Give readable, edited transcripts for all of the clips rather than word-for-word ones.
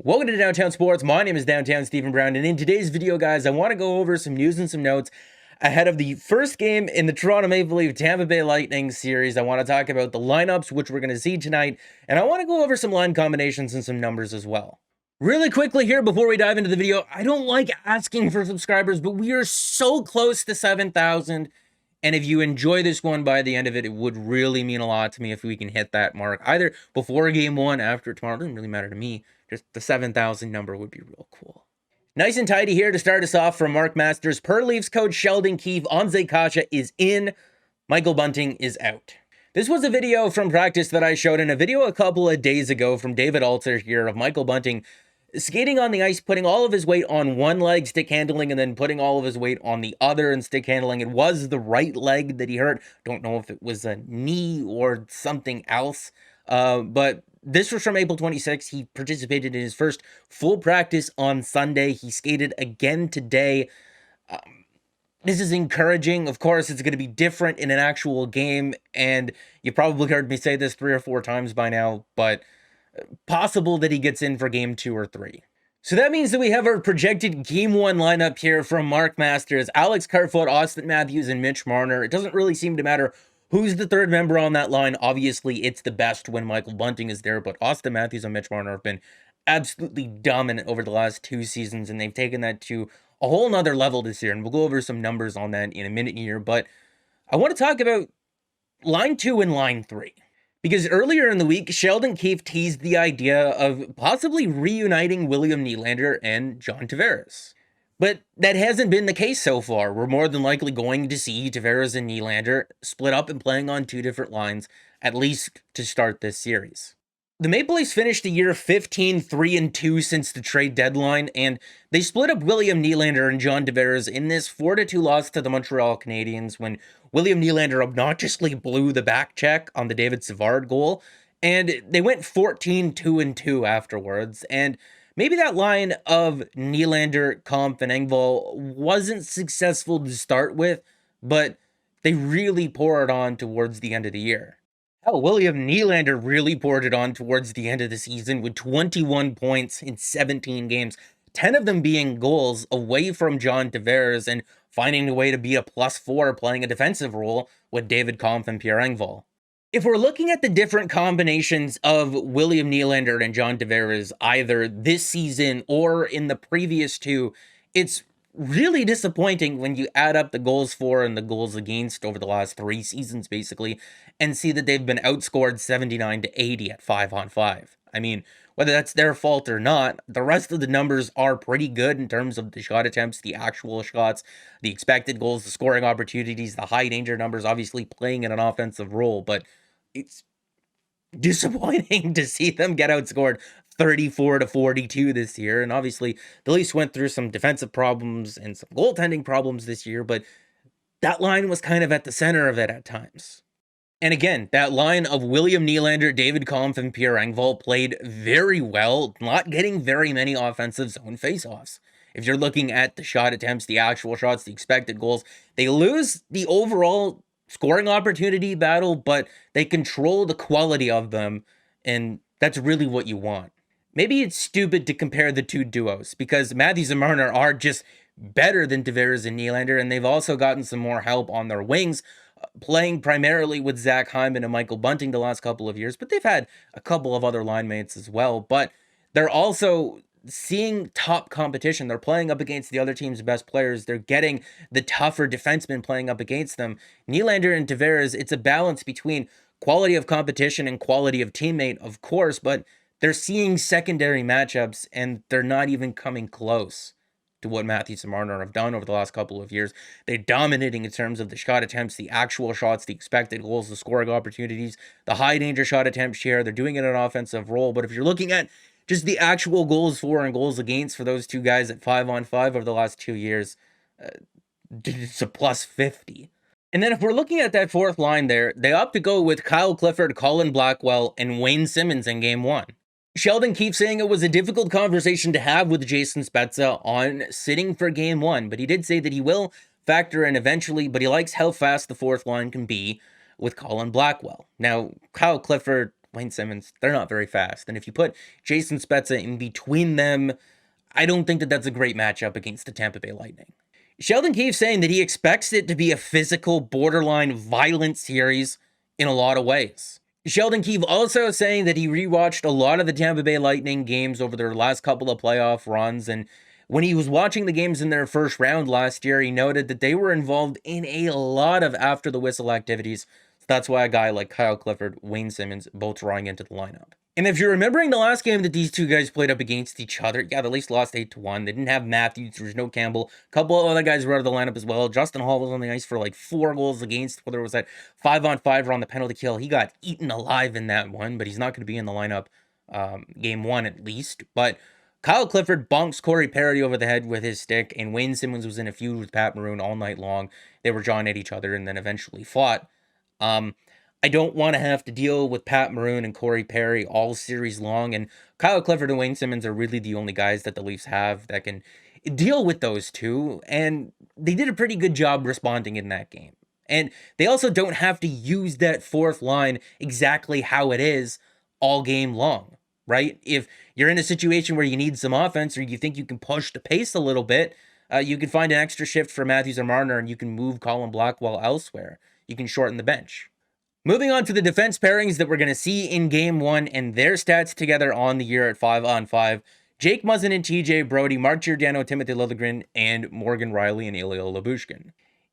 Welcome to Downtown Sports. My name is Downtown Stephen Brown, and in today's video, guys, I want to go over some news and some notes ahead of the first game in the Toronto Maple Leaf Tampa Bay Lightning series. I want to talk about the lineups, which we're going to see tonight, and I want to go over some line combinations and some numbers as well. Really quickly here, before we dive into the video, I don't like asking for subscribers, but we are so close to 7,000. And if you enjoy this one by the end of it, it would really mean a lot to me if we can hit that mark. Either before game one, after tomorrow, it doesn't really matter to me. Just the 7,000 number would be real cool. Nice and tidy here to start us off from Mark Masters. Per Leafs coach Sheldon Keefe, Anze Kasha is in. Michael Bunting is out. This was a video from practice that I showed in a video a couple of days ago from David Alter here of Michael Bunting skating on the ice, putting all of his weight on one leg, stick handling, and then putting all of his weight on the other and stick handling. It was the right leg that he hurt. Don't know if it was a knee or something else. But this was from April 26th. He participated in his first full practice on Sunday. He skated again today. This is encouraging. Of course, it's going to be different in an actual game. And you probably heard me say this 3 or 4 times by now, but possible that he gets in for game 2 or 3. So that means that we have our projected game 1 lineup here from Mark Masters, Alex Kerfoot, Austin Matthews, and Mitch Marner. It doesn't really seem to matter who's the third member on that line. Obviously, it's the best when Michael Bunting is there, but Austin Matthews and Mitch Marner have been absolutely dominant over the last 2 seasons, and they've taken that to a whole nother level this year, and we'll go over some numbers on that in a minute here, but I want to talk about line 2 and line 3. Because earlier in the week, Sheldon Keefe teased the idea of possibly reuniting William Nylander and John Tavares. But that hasn't been the case so far. We're more than likely going to see Tavares and Nylander split up and playing on 2 different lines, at least to start this series. The Maple Leafs finished the year 15-3-2 since the trade deadline, and they split up William Nylander and John Tavares in this 4-2 loss to the Montreal Canadiens when William Nylander obnoxiously blew the back check on the David Savard goal, and they went 14-2-2 afterwards, and maybe that line of Nylander, Kampf, and Engvall wasn't successful to start with, but they really poured on towards the end of the year. Hell, William Nylander really poured it on towards the end of the season with 21 points in 17 games, 10 of them being goals away from John Tavares and finding a way to be a +4 playing a defensive role with David Kampf and Pierre Engvall. If we're looking at the different combinations of William Nylander and John Tavares either this season or in the previous 2, it's really disappointing when you add up the goals for and the goals against over the last 3 seasons, basically, and see that they've been outscored 79-80 at 5-on-5. I mean, whether that's their fault or not, the rest of the numbers are pretty good in terms of the shot attempts, the actual shots, the expected goals, the scoring opportunities, the high danger numbers, obviously playing in an offensive role, but it's disappointing to see them get outscored 34-42 this year. And obviously, the Leafs went through some defensive problems and some goaltending problems this year, but that line was kind of at the center of it at times. And again, that line of William Nylander, David Kampf, and Pierre Engvall played very well, not getting very many offensive zone faceoffs. If you're looking at the shot attempts, the actual shots, the expected goals, they lose the overall scoring opportunity battle, but they control the quality of them, and that's really what you want. Maybe it's stupid to compare the 2 duos, because Matthews and Marner are just better than Tavares and Nylander, and they've also gotten some more help on their wings, playing primarily with Zach Hyman and Michael Bunting the last couple of years, but they've had a couple of other line mates as well, but they're also seeing top competition. They're playing up against the other team's best players. They're getting the tougher defensemen playing up against them. Nylander and Tavares, it's a balance between quality of competition and quality of teammate, of course, but they're seeing secondary matchups, and they're not even coming close to what Matthews and Marner have done over the last couple of years. They're dominating in terms of the shot attempts, the actual shots, the expected goals, the scoring opportunities, the high danger shot attempt share. They're doing it in an offensive role. But if you're looking at just the actual goals for and goals against for those 2 guys at 5-on-5 over the last 2 years, it's a +50. And then if we're looking at that 4th line there, they opt to go with Kyle Clifford, Colin Blackwell, and Wayne Simmons in game 1. Sheldon Keefe saying it was a difficult conversation to have with Jason Spezza on sitting for game 1, but he did say that he will factor in eventually, but he likes how fast the 4th line can be with Colin Blackwell. Now, Kyle Clifford Wayne Simmonds, they're not very fast. And if you put Jason Spezza in between them, I don't think that that's a great matchup against the Tampa Bay Lightning. Sheldon Keefe saying that he expects it to be a physical, borderline violent series in a lot of ways. Sheldon Keefe also saying that he rewatched a lot of the Tampa Bay Lightning games over their last couple of playoff runs, and when he was watching the games in their first round last year, he noted that they were involved in a lot of after the whistle activities. So that's why a guy like Kyle Clifford, Wayne Simmonds, both drawing into the lineup. And if you're remembering the last game that these two guys played up against each other, yeah, they at least lost 8-1. They didn't have Matthews. There was no Campbell. A couple of other guys were out of the lineup as well. Justin Hall was on the ice for like 4 goals against, whether it was that 5-on-5 or on the penalty kill. He got eaten alive in that one, but he's not going to be in the lineup game 1 at least. But Kyle Clifford bonks Corey Perry over the head with his stick, and Wayne Simmonds was in a feud with Pat Maroon all night long. They were jawing at each other and then eventually fought. I don't want to have to deal with Pat Maroon and Corey Perry all series long, and Kyle Clifford and Wayne Simmonds are really the only guys that the Leafs have that can deal with those two, and they did a pretty good job responding in that game. And they also don't have to use that fourth line exactly how it is all game long, right? If you're in a situation where you need some offense or you think you can push the pace a little bit, you can find an extra shift for Matthews or Marner, and you can move Colin Blackwell elsewhere. You can shorten the bench. Moving on to the defense pairings that we're going to see in Game 1 and their stats together on the year at 5-on-5. Jake Muzzin and TJ Brody, Mark Giordano, Timothy Liljegren, and Morgan Rielly and Ilya Lyubushkin.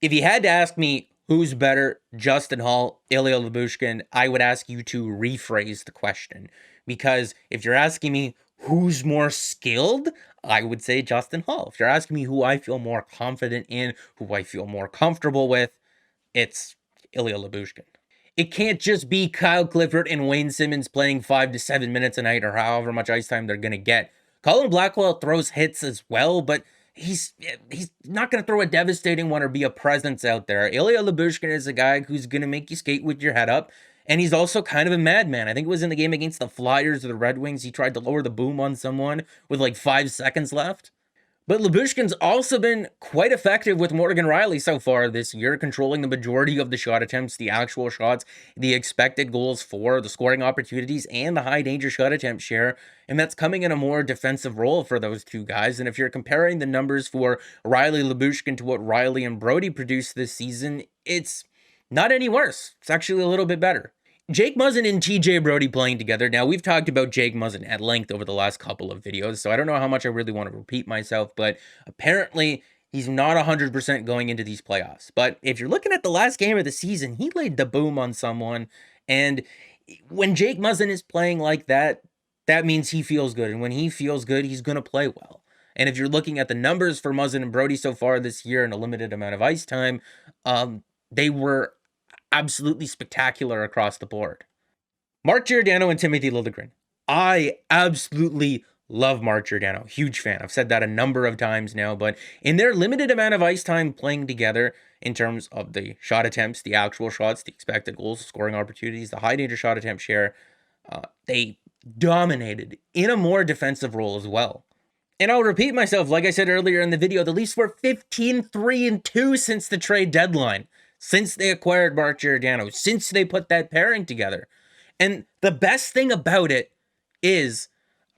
If you had to ask me who's better, Justin Hall, Ilya Lyubushkin, I would ask you to rephrase the question. Because if you're asking me who's more skilled, I would say Justin Hall. If you're asking me who I feel more confident in, who I feel more comfortable with, it's Ilya Lyubushkin. It can't just be Kyle Clifford and Wayne Simmonds playing 5 to 7 minutes a night or however much ice time they're going to get. Colin Blackwell throws hits as well, but he's not going to throw a devastating one or be a presence out there. Ilya Lyubushkin is a guy who's going to make you skate with your head up, and he's also kind of a madman. I think it was in the game against the Flyers or the Red Wings. He tried to lower the boom on someone with like 5 seconds left. But Lyubushkin's also been quite effective with Morgan Rielly so far this year, controlling the majority of the shot attempts, the actual shots, the expected goals for, the scoring opportunities, and the high danger shot attempt share. And that's coming in a more defensive role for those two guys. And if you're comparing the numbers for Rielly Lyubushkin to what Rielly and Brody produced this season, it's not any worse. It's actually a little bit better. Jake Muzzin and TJ Brody playing together. Now, we've talked about Jake Muzzin at length over the last couple of videos, so I don't know how much I really want to repeat myself, but apparently he's not 100% going into these playoffs. But if you're looking at the last game of the season, he laid the boom on someone, and when Jake Muzzin is playing like that, that means he feels good, and when he feels good, he's going to play well. And if you're looking at the numbers for Muzzin and Brody so far this year in a limited amount of ice time, they were absolutely spectacular across the board. Mark Giordano and Timothy Liljegren. I absolutely love Mark Giordano. Huge fan. I've said that a number of times now, but in their limited amount of ice time playing together in terms of the shot attempts, the actual shots, the expected goals, scoring opportunities, the high danger shot attempt share, they dominated in a more defensive role as well. And I'll repeat myself, like I said earlier in the video, the Leafs were 15-3-2 since the trade deadline. Since they acquired Mark Giordano, since they put that pairing together. And the best thing about it is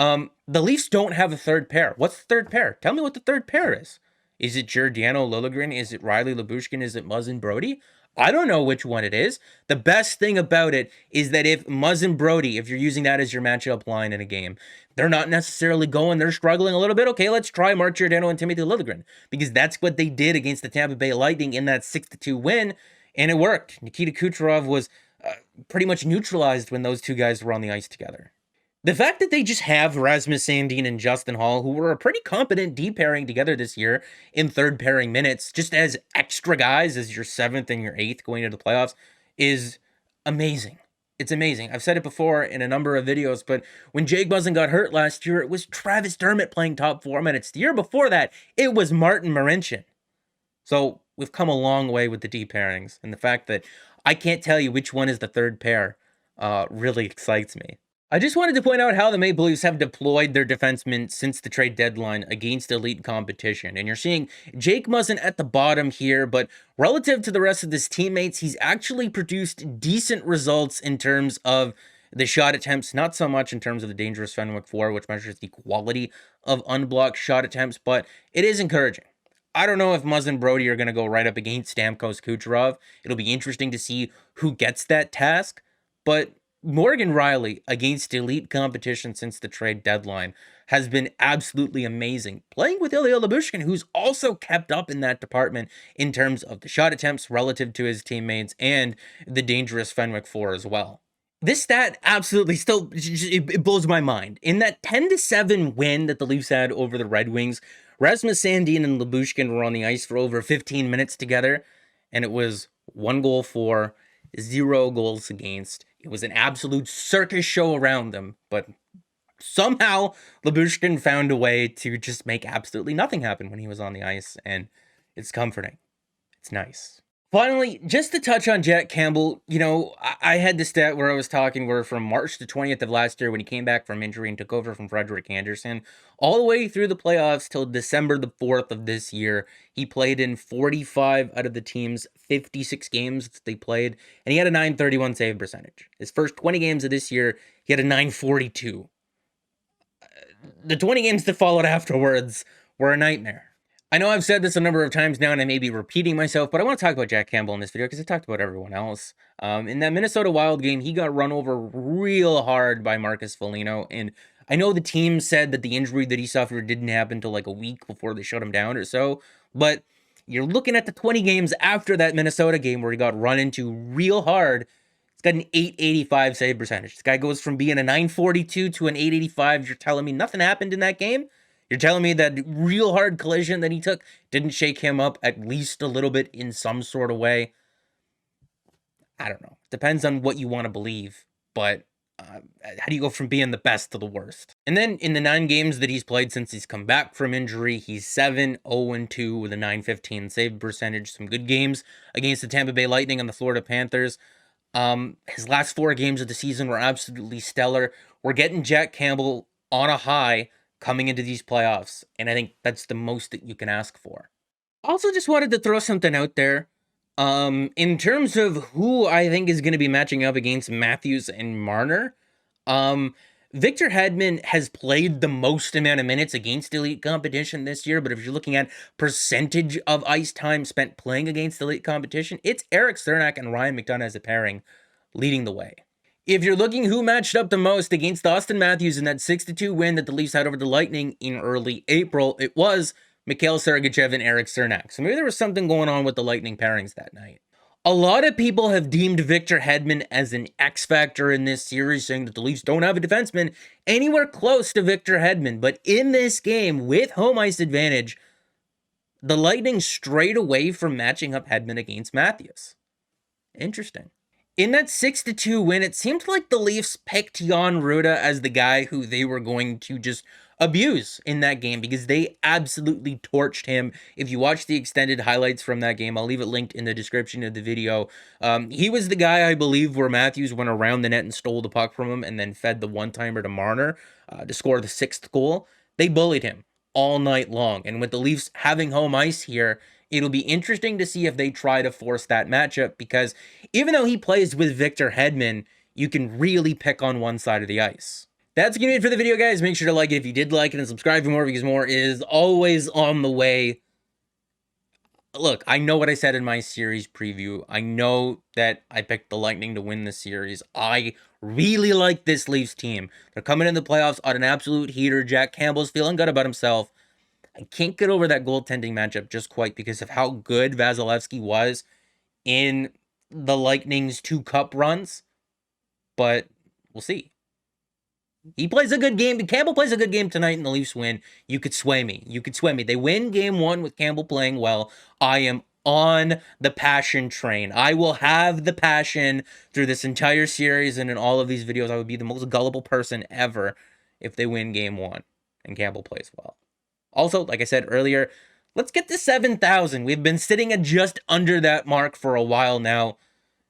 the Leafs don't have a third pair. What's the third pair? Tell me what the third pair is. Is it Giordano, Liljegren? Is it Rielly, Lyubushkin? Is it Muzzin, Brody? I don't know which one it is. The best thing about it is that if Muzzin, Brody, if you're using that as your matchup line in a game, they're not necessarily going, they're struggling a little bit. Okay, let's try Mark Giordano and Timothy Liljegren, because that's what they did against the Tampa Bay Lightning in that 6-2 win, and it worked. Nikita Kucherov was pretty much neutralized when those two guys were on the ice together. The fact that they just have Rasmus Sandin and Justin Hall, who were a pretty competent D pairing together this year in third pairing minutes, just as extra guys as your 7th and your 8th going into the playoffs, is amazing. It's amazing. I've said it before in a number of videos, but when Jake Muzzin got hurt last year, it was Travis Dermott playing top 4 minutes. The year before that, it was Martin Marincin. So we've come a long way with the D pairings, and the fact that I can't tell you which one is the third pair really excites me. I just wanted to point out how the Maple Leafs have deployed their defensemen since the trade deadline against elite competition. And you're seeing Jake Muzzin at the bottom here, but relative to the rest of his teammates, he's actually produced decent results in terms of The shot attempts, not so much in terms of the dangerous Fenwick 4, which measures the quality of unblocked shot attempts, but it is encouraging. I don't know if Muzz and Brody are going to go right up against Stamkos Kucherov. It'll be interesting to see who gets that task, but Morgan Riley against elite competition since the trade deadline has been absolutely amazing. Playing with Ilya Lyubushkin, who's also kept up in that department in terms of the shot attempts relative to his teammates and the dangerous Fenwick 4 as well. This stat absolutely still, it blows my mind. In that 10-7 win that the Leafs had over the Red Wings, Rasmus Sandin and Lyubushkin were on the ice for over 15 minutes together, and it was 1 goal for, 0 goals against. It was an absolute circus show around them, but somehow Lyubushkin found a way to just make absolutely nothing happen when he was on the ice, and it's comforting. It's nice. Finally, just to touch on Jack Campbell, I had the stat where I was talking where from March the 20th of last year when he came back from injury and took over from Frederik Andersen, all the way through the playoffs till December the 4th of this year, he played in 45 out of the team's 56 games that they played, and he had a .931 save percentage. His first 20 games of this year, he had a .942. The 20 games that followed afterwards were a nightmare. I know I've said this a number of times now, and I may be repeating myself, but I want to talk about Jack Campbell in this video because I talked about everyone else. In that Minnesota Wild game, he got run over real hard by Marcus Foligno, and I know the team said that the injury that he suffered didn't happen until like a week before they shut him down or so, but you're looking at the 20 games after that Minnesota game where he got run into real hard. He's got an .885 save percentage. This guy goes from being a .942 to an .885. You're telling me nothing happened in that game? You're telling me that real hard collision that he took didn't shake him up at least a little bit in some sort of way? I don't know. Depends on what you want to believe, but how do you go from being the best to the worst? And then in the 9 games that he's played since he's come back from injury, he's 7-0-2 with a .915 save percentage. Some good games against the Tampa Bay Lightning and the Florida Panthers. His last 4 games of the season were absolutely stellar. We're getting Jack Campbell on a high coming into these playoffs, and I think that's the most that you can ask for. Also, just wanted to throw something out there. In terms of who I think is going to be matching up against Matthews and Marner, Victor Hedman has played the most amount of minutes against elite competition this year, but if you're looking at percentage of ice time spent playing against elite competition, it's Eric Cernak and Ryan McDonagh as a pairing leading the way. If you're looking who matched up the most against Austin Matthews in that 6-2 win that the Leafs had over the Lightning in early April, it was Mikhail Sergachev and Eric Cernak. So maybe there was something going on with the Lightning pairings that night. A lot of people have deemed Victor Hedman as an X factor in this series, saying that the Leafs don't have a defenseman anywhere close to Victor Hedman. But in this game, with home ice advantage, the Lightning strayed away from matching up Hedman against Matthews. Interesting. In that 6-2 win, it seemed like the Leafs picked Jan Rutta as the guy who they were going to just abuse in that game because they absolutely torched him. If you watch the extended highlights from that game, I'll leave it linked in the description of the video. He was the guy, I believe, where Matthews went around the net and stole the puck from him and then fed the one-timer to Marner to score the 6th goal. They bullied him all night long. And with the Leafs having home ice here, it'll be interesting to see if they try to force that matchup because even though he plays with Victor Hedman, you can really pick on one side of the ice. That's going to be it for the video, guys. Make sure to like it if you did like it and subscribe for more because more is always on the way. Look, I know what I said in my series preview. I know that I picked the Lightning to win the series. I really like this Leafs team. They're coming in the playoffs on an absolute heater. Jack Campbell's feeling good about himself. I can't get over that goaltending matchup just quite because of how good Vasilevsky was in the Lightning's 2 cup runs, but we'll see. He plays a good game. Campbell plays a good game tonight and the Leafs win. You could sway me. You could sway me. They win game 1 with Campbell playing well. I am on the passion train. I will have the passion through this entire series and in all of these videos. I would be the most gullible person ever if they win game 1 and Campbell plays well. Also, like I said earlier, let's get to 7,000. We've been sitting at just under that mark for a while now.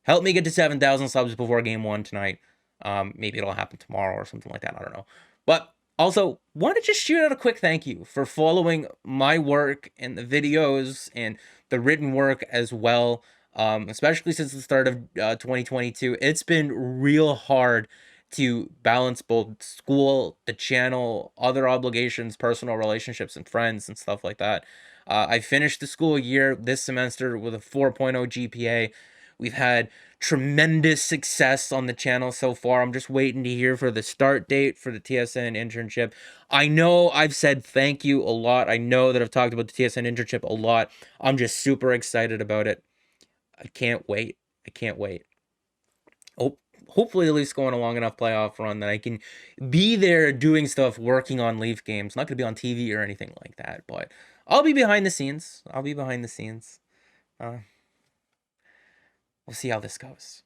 Help me get to 7,000 subs before game 1 tonight. Maybe it'll happen tomorrow or something like that. I don't know. But also, want to just shoot out a quick thank you for following my work and the videos and the written work as well. Especially since the start of 2022. It's been real hard to balance both school, the channel, other obligations, personal relationships, and friends and stuff like that. I finished the school year this semester with a 4.0 GPA. We've had tremendous success on the channel so far. I'm just waiting to hear for the start date for the TSN internship. I know I've said thank you a lot. I know that I've talked about the TSN internship a lot. I'm just super excited about it. I can't wait. I can't wait. Oh, hopefully the Leafs go on a long enough playoff run that I can be there doing stuff, working on Leaf games. Not going to be on TV or anything like that, but I'll be behind the scenes. I'll be behind the scenes. We'll see how this goes.